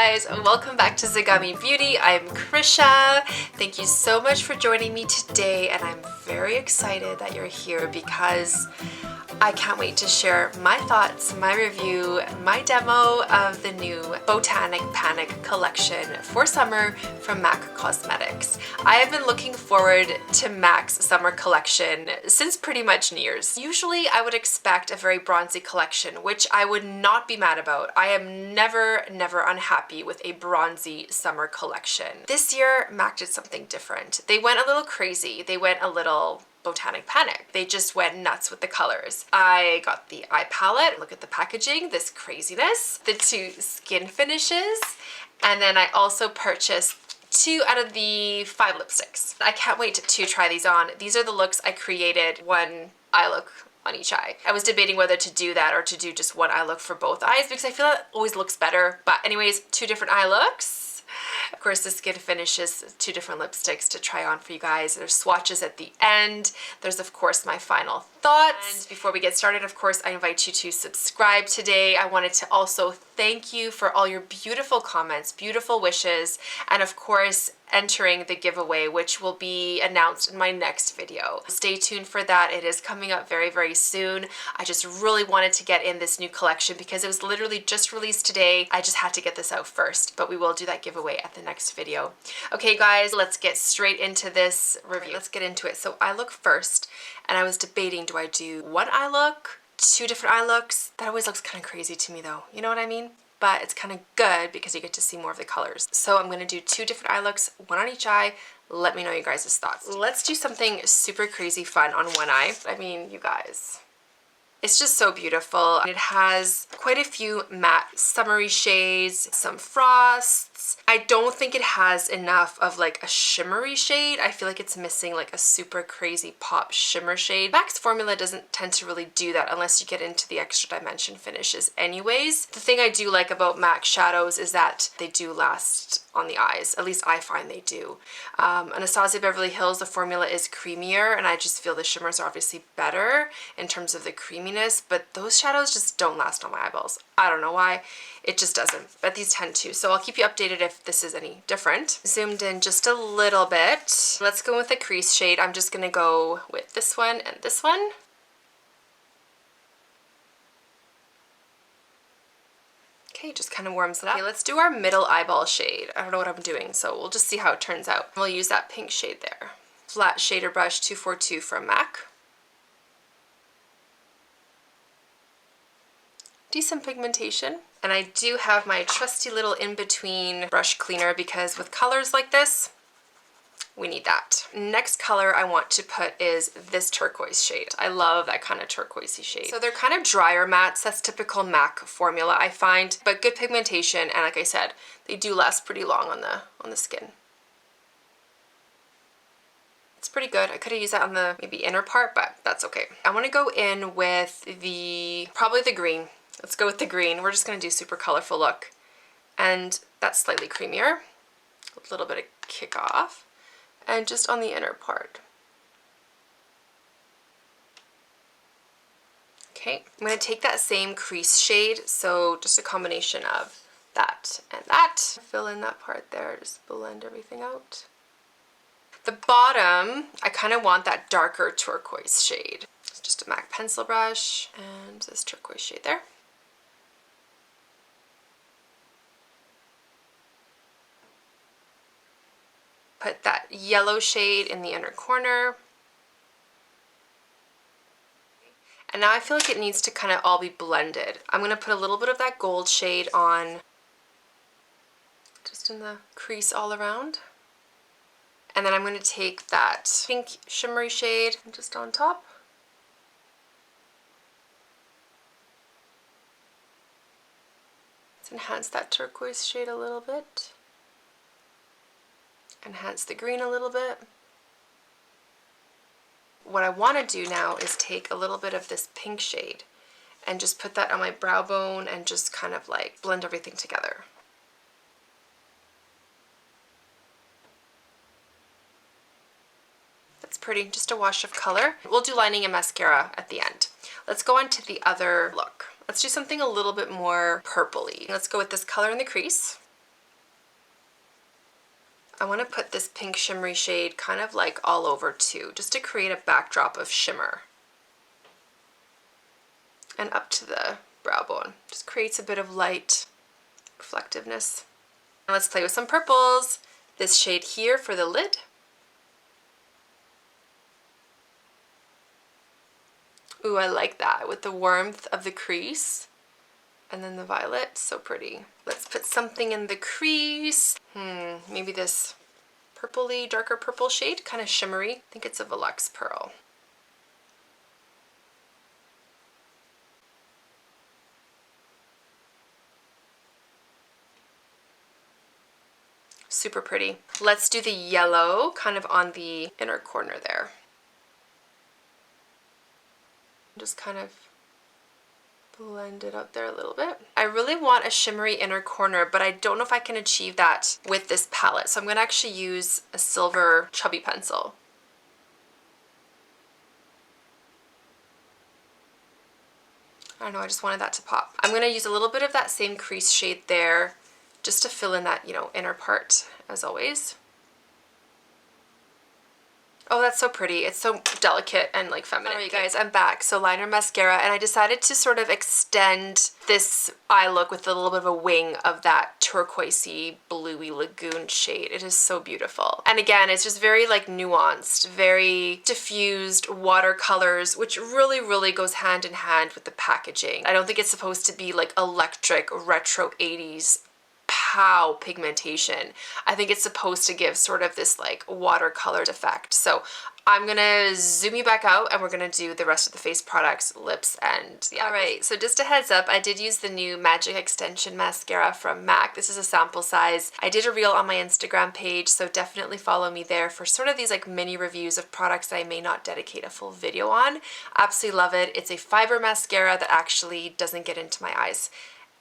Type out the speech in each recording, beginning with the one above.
guys, welcome back to Zagami Beauty. I'm Krysia. Thank you so much for joining me today, and I'm very excited that you're here because I can't wait to share my thoughts, my review, my demo of the new Botanic Panic collection for summer from MAC Cosmetics. I have been looking forward to MAC's summer collection since pretty much New Year's. Usually I would expect a very bronzy collection, which I would not be mad about. I am never unhappy with a bronzy summer collection. This year, MAC did something different. They went a little crazy. They went a little Botanic Panic. They just went nuts with the colors. I got the eye palette. Look at the packaging, this craziness. The two skin finishes. And then I also purchased 2 out of the 5 lipsticks. I can't wait to try these on. These are the looks I created, one eye look on each eye. I was debating whether to do that or to do just one eye look for both eyes because I feel that always looks better. But anyways, 2 different eye looks. Of course, the skin finishes, 2 different lipsticks to try on for you guys. There's swatches at the end. There's, of course, my final thoughts. And before we get started, of course, I invite you to subscribe today. I wanted to also thank you for all your beautiful comments, beautiful wishes, and of course, entering the giveaway, which will be announced in my next video. Stay tuned for that. It is coming up very soon. I just really wanted to get in this new collection because it was literally just released today. I just had to get this out first, but we will do that giveaway at the next video. Okay guys, let's get straight into this review. Let's get into it. So eye look first, and I was debating, do I do one eye look, 2 different eye looks? That always looks kind of crazy to me though. You know what I mean? But it's kind of good because you get to see more of the colors. So I'm going to do 2 different eye looks, 1 on each eye. Let me know your guys' thoughts. Let's do something super crazy fun on one eye. I mean, you guys, it's just so beautiful. It has quite a few matte summery shades, some frosts. I don't think it has enough of like a shimmery shade. I feel like it's missing like a super crazy pop shimmer shade. MAC's formula doesn't tend to really do that unless you get into the extra dimension finishes anyways. The thing I do like about MAC shadows is that they do last on the eyes. At least I find they do. Anastasia Beverly Hills, the formula is creamier, and I just feel the shimmers are obviously better in terms of the creaminess, but those shadows just don't last on my eyeballs. I don't know why. It just doesn't, but these tend to. So I'll keep you updated if this is any different. Zoomed in just a little bit. Let's go with the crease shade. I'm just gonna go with this one and this one. Okay, just kind of warms it up. Okay, let's do our middle eyeball shade. I don't know what I'm doing, so we'll just see how it turns out. We'll use that pink shade there. Flat shader brush 242 from MAC. Decent pigmentation. And I do have my trusty little in-between brush cleaner because with colors like this, we need that. Next color I want to put is this turquoise shade. I love that kind of turquoisey shade. So they're kind of drier mattes. That's typical MAC formula, I find, but good pigmentation, and like I said, they do last pretty long on the skin. It's pretty good. I could have used that on the maybe inner part, but that's okay. I want to go in with probably the green. Let's go with the green. We're just going to do super colorful look. And that's slightly creamier. A little bit of kick off. And just on the inner part. Okay, I'm going to take that same crease shade, so just a combination of that and that. Fill in that part there, just blend everything out. The bottom, I kind of want that darker turquoise shade. It's just a MAC pencil brush and this turquoise shade there. Put that yellow shade in the inner corner. And now I feel like it needs to kind of all be blended. I'm going to put a little bit of that gold shade on just in the crease all around. And then I'm going to take that pink shimmery shade just on top. Let's enhance that turquoise shade a little bit. Enhance the green a little bit. What I want to do now is take a little bit of this pink shade and just put that on my brow bone and just kind of like blend everything together. That's pretty, just a wash of color. We'll do lining and mascara at the end. Let's go on to the other look. Let's do something a little bit more purpley. Let's go with this color in the crease. I want to put this pink shimmery shade kind of like all over too, just to create a backdrop of shimmer. And up to the brow bone. Just creates a bit of light reflectiveness. Now let's play with some purples. This shade here for the lid. Ooh, I like that with the warmth of the crease. And then the violet, so pretty. Let's put something in the crease. Maybe this purpley, darker purple shade, kind of shimmery. I think it's a Velux Pearl. Super pretty. Let's do the yellow kind of on the inner corner there. Just kind of blend it up there a little bit. I really want a shimmery inner corner, but I don't know if I can achieve that with this palette. So I'm going to actually use a silver chubby pencil. I don't know, I just wanted that to pop. I'm going to use a little bit of that same crease shade there just to fill in that, you know, inner part as always. Oh, that's so pretty. It's so delicate and like feminine. Alright, guys, I'm back. So liner, mascara, and I decided to sort of extend this eye look with a little bit of a wing of that turquoisey, bluey lagoon shade. It is so beautiful. And again, it's just very like nuanced, very diffused watercolors, which really, really goes hand in hand with the packaging. I don't think it's supposed to be like electric retro 80s pow pigmentation. I think it's supposed to give sort of this like watercolored effect. So I'm gonna zoom you back out and we're gonna do the rest of the face products, lips, and yeah. Alright, so just a heads up, I did use the new Magic Extension Mascara from MAC. This is a sample size. I did a reel on my Instagram page, so definitely follow me there for sort of these like mini reviews of products I may not dedicate a full video on. Absolutely love it. It's a fiber mascara that actually doesn't get into my eyes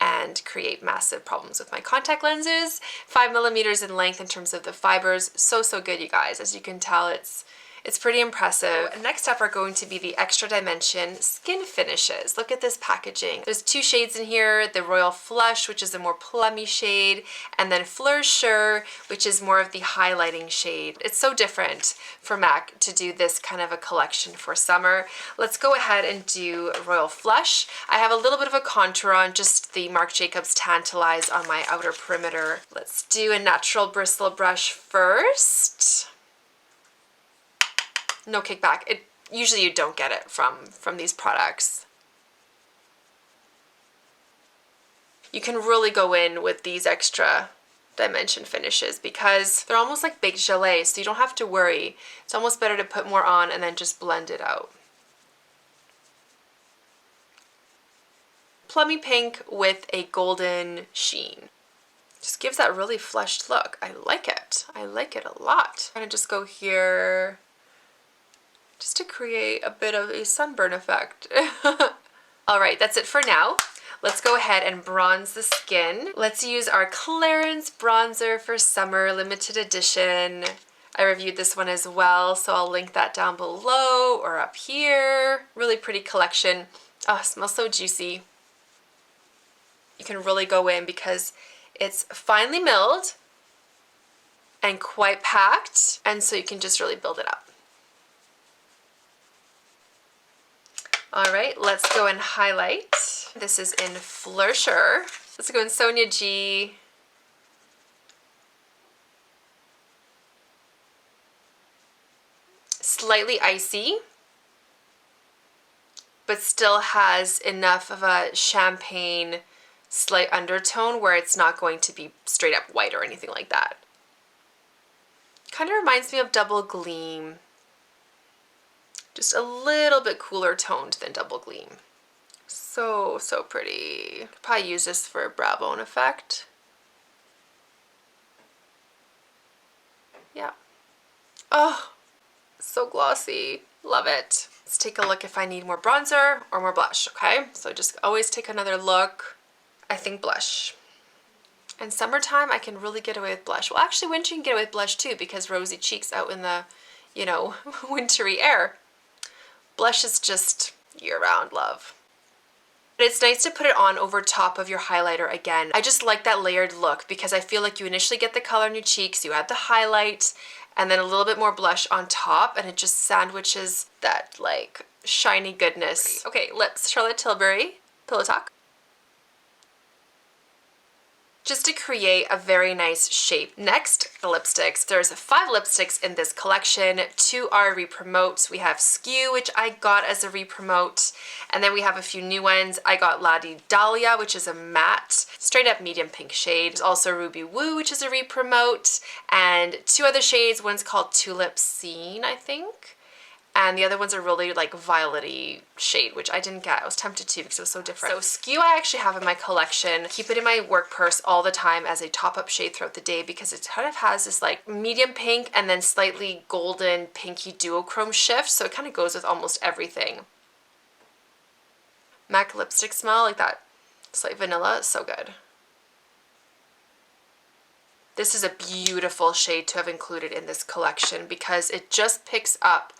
and create massive problems with my contact lenses. 5mm in length in terms of the fibers. So good, you guys. As you can tell, it's pretty impressive. Next up are going to be the Extra Dimension Skin Finishes. Look at this packaging. There's two shades in here, the Royal Flush, which is a more plummy shade, and then Fleur, which is more of the highlighting shade. It's so different for MAC to do this kind of a collection for summer. Let's go ahead and do Royal Flush. I have a little bit of a contour on, just the Marc Jacobs Tantalize on my outer perimeter. Let's do a natural bristle brush first. No kickback. Usually you don't get it from these products. You can really go in with these Extra Dimension finishes because they're almost like baked gelée, so you don't have to worry. It's almost better to put more on and then just blend it out. Plummy pink with a golden sheen. Just gives that really flushed look. I like it. I like it a lot. I'm gonna just go here just to create a bit of a sunburn effect. All right, that's it for now. Let's go ahead and bronze the skin. Let's use our Clarins bronzer for summer, limited edition. I reviewed this one as well, so I'll link that down below or up here. Really pretty collection. Oh, it smells so juicy. You can really go in because it's finely milled and quite packed, and so you can just really build it up. All right, let's go and highlight. This is in Fleur. Let's go in Sonia G. Slightly icy, but still has enough of a champagne slight undertone where it's not going to be straight up white or anything like that. Kind of reminds me of Double Gleam. Just a little bit cooler toned than Double Gleam. So pretty. Could probably use this for a brow bone effect. Yeah. Oh, so glossy. Love it. Let's take a look if I need more bronzer or more blush, okay? So just always take another look. I think blush. And summertime, I can really get away with blush. Well, actually, winter you can get away with blush too because rosy cheeks out in the, you know, wintry air. Blush is just year-round love. It's nice to put it on over top of your highlighter again. I just like that layered look because I feel like you initially get the color on your cheeks, you add the highlight, and then a little bit more blush on top, and it just sandwiches that like shiny goodness. Okay, lips, Charlotte Tilbury, Pillow Talk. Just to create a very nice shape. Next, the lipsticks. There's 5 lipsticks in this collection. 2 are re-promotes. We have Skew, which I got as a re-promote, and then we have a few new ones. I got Dahlia, which is a matte, straight up medium pink shade. There's also Ruby Woo, which is a re-promote, and 2 other shades. One's called Tulip Scene, I think. And the other one's a really like violet-y shade, which I didn't get. I was tempted to because it was so different. So Skew I actually have in my collection. Keep it in my work purse all the time as a top-up shade throughout the day because it kind of has this like medium pink and then slightly golden pinky duochrome shift. So it kind of goes with almost everything. MAC lipstick smell, like that slight vanilla, so good. This is a beautiful shade to have included in this collection because it just picks up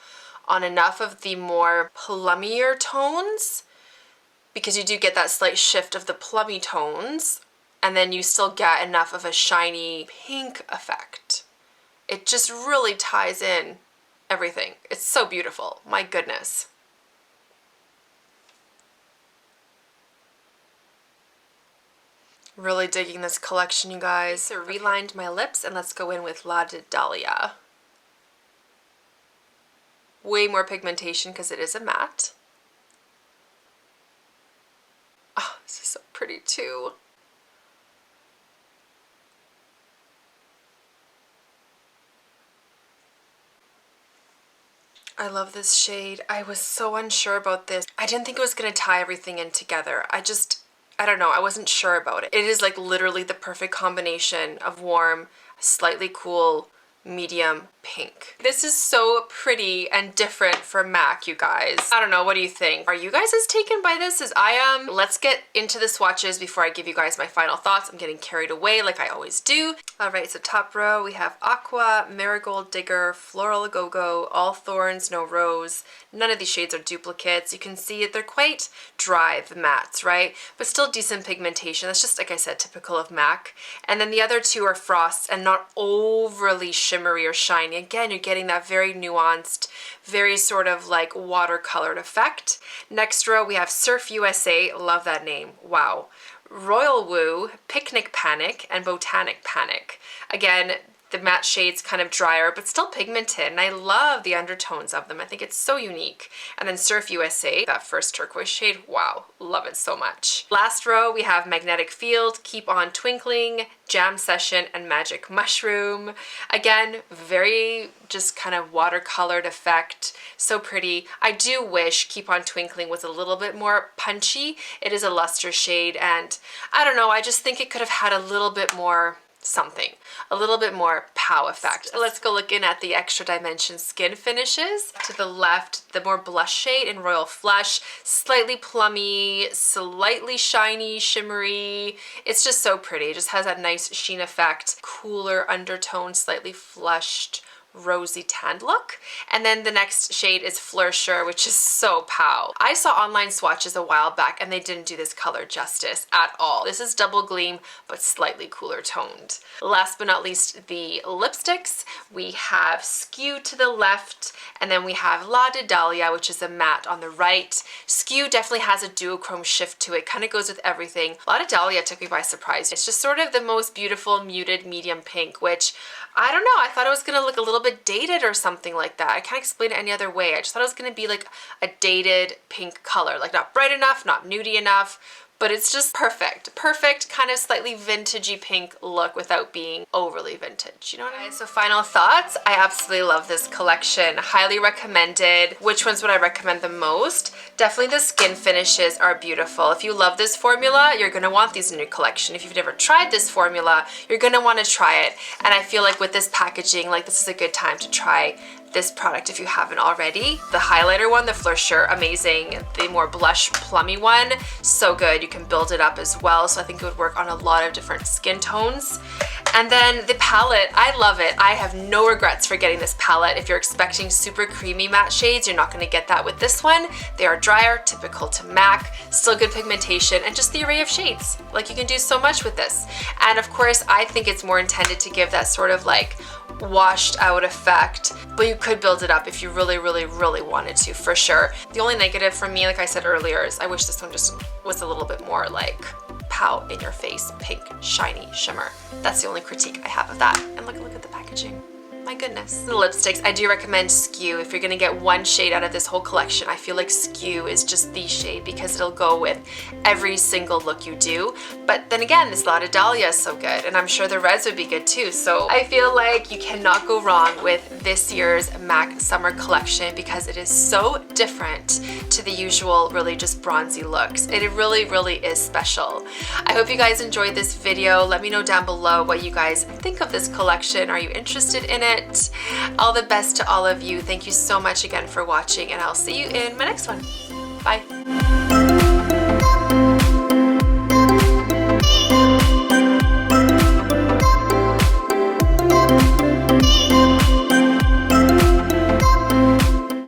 on enough of the more plummier tones, because you do get that slight shift of the plummy tones, and then you still get enough of a shiny pink effect. It just really ties in everything. It's so beautiful, my goodness. Really digging this collection, you guys. So relined my lips, and let's go in with Dahlia. Way more pigmentation because it is a matte. Oh, this is so pretty too. I love this shade. I was so unsure about this. I didn't think it was going to tie everything in together. I don't know. I wasn't sure about it. It is like literally the perfect combination of warm, slightly cool, medium pink. This is so pretty and different from MAC, you guys. I don't know, what do you think? Are you guys as taken by this as I am? Let's get into the swatches before I give you guys my final thoughts. I'm getting carried away like I always do. All right, so top row we have Aqua, Marigold Digger, Floral Go-Go, All Thorns, No Rose. None of these shades are duplicates. You can see they're quite dry, the mattes, right? But still decent pigmentation. That's just, like I said, typical of MAC. And then the other 2 are frosts and not overly shimmery or shiny. Again, you're getting that very nuanced, very sort of like watercolored effect. Next row, we have Surf USA. Love that name. Wow. Royal Woo, Picnic Panic, and Botanic Panic. Again, the matte shade's kind of drier, but still pigmented, and I love the undertones of them. I think it's so unique. And then Surf USA, that first turquoise shade, wow, love it so much. Last row, we have Magnetic Field, Keep On Twinkling, Jam Session, and Magic Mushroom. Again, very just kind of watercolored effect, so pretty. I do wish Keep On Twinkling was a little bit more punchy. It is a luster shade, and I don't know, I just think it could have had a little bit more something, a little bit more pow effect. Let's go looking at the Extra Dimension Skin Finishes. To the left, the more blush shade in Royal Flush, slightly plummy, slightly shiny, shimmery. It's just so pretty. It just has that nice sheen effect, cooler undertone, slightly flushed, rosy tanned look. And then the next shade is Fleur, which is so pow. I saw online swatches a while back and they didn't do this color justice at all. This is double gleam but slightly cooler toned. Last but not least, the lipsticks. We have Skew to the left, and then we have Dahlia, which is a matte on the right. Skew definitely has a duochrome shift to it, kind of goes with everything. Dahlia took me by surprise. It's just sort of the most beautiful muted medium pink, which I don't know, I thought it was gonna look a little bit dated or something like that. I can't explain it any other way. I just thought it was gonna be like a dated pink color, like not bright enough, not nudie enough, but it's just perfect. Perfect kind of slightly vintagey pink look without being overly vintage, you know what I mean? So final thoughts, I absolutely love this collection. Highly recommended. Which ones would I recommend the most? Definitely the skin finishes are beautiful. If you love this formula, you're gonna want these in your collection. If you've never tried this formula, you're gonna wanna try it. And I feel like with this packaging, like this is a good time to try this product if you haven't already. The highlighter one, the Fleur, amazing. The more blush plummy one, so good. You can build it up as well, so I think it would work on a lot of different skin tones. And then the palette, I love it. I have no regrets for getting this palette. If you're expecting super creamy matte shades, you're not going to get that with this one. They are drier, typical to MAC, still good pigmentation, and just the array of shades. Like, you can do so much with this. And of course, I think it's more intended to give that sort of like washed out effect, but you could build it up if you really wanted to, for sure. The only negative for me, like I said earlier, is I wish this one just was a little bit more like pow in your face, pink, shiny shimmer. That's the only critique I have of that. And look at the packaging. My goodness. The lipsticks, I do recommend Skew. If you're gonna get one shade out of this whole collection, I feel like Skew is just the shade because it'll go with every single look you do. But then again, this lot of Dahlia is so good, and I'm sure the reds would be good too. So I feel like you cannot go wrong with this year's MAC summer collection because it is so different to the usual really just bronzy looks. It really is special. I hope you guys enjoyed this video. Let me know down below what you guys think of this collection. Are you interested in it? All the best to all of you. Thank you so much again for watching, and I'll see you in my next one. Bye.